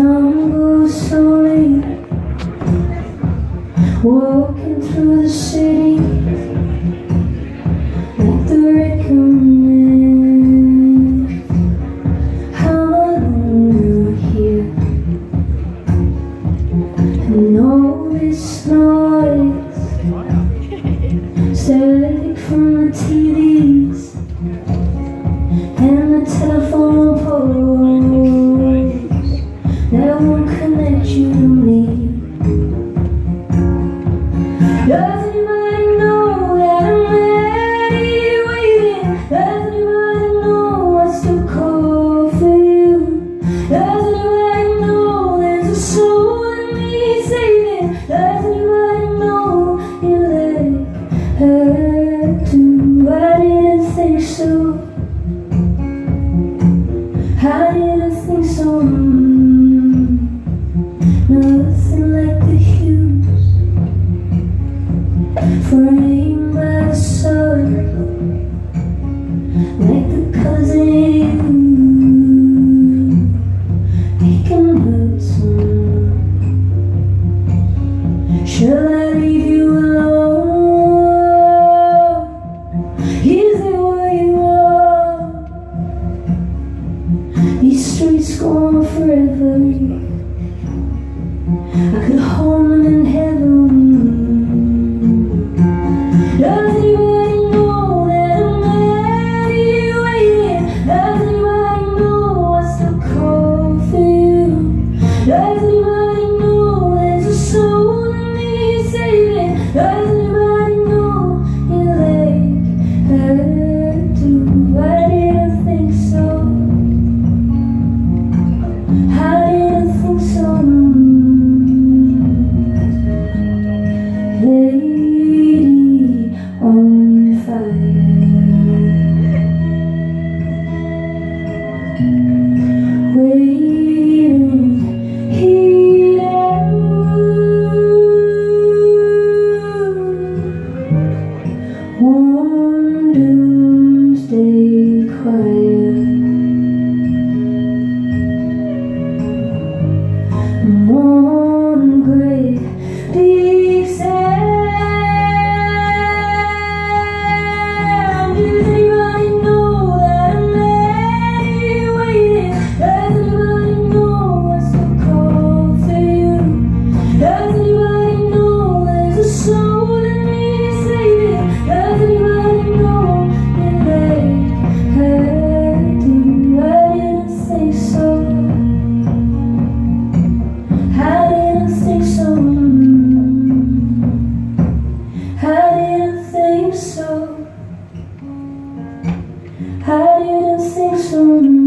Time goes slowly, walking through the city like the recommend. How long here and all this noise, static from the TVs and the telephone poles that won't connect you to me. Does anybody know that I'm ready waiting? Does anybody know I still call for you? Does anybody know there's a soul in me saving? Does anybody know you let her do? I didn't think so. I didn't think so. Nothing like the hues framed by the sun, like the colors in you. They can hurt someone. Shall I leave you alone? Is it what you want? These streets go on forever. I could hold them in heaven. Does anybody know that I'm ready waiting? Does anybody know I still call for you? Does anybody know there's a soul in me saving? Does anybody know you like her do? I didn't think so. I didn't think so. Lady on fire, waiting here. One doomsday choir, one great big sound. Does anybody know that I'm ready waiting? Does anybody know I still call for you? Does anybody know there's a soul in me saving? Does anybody know you let her do? I didn't think so. I didn't think so. I didn't think so. I didn't think so.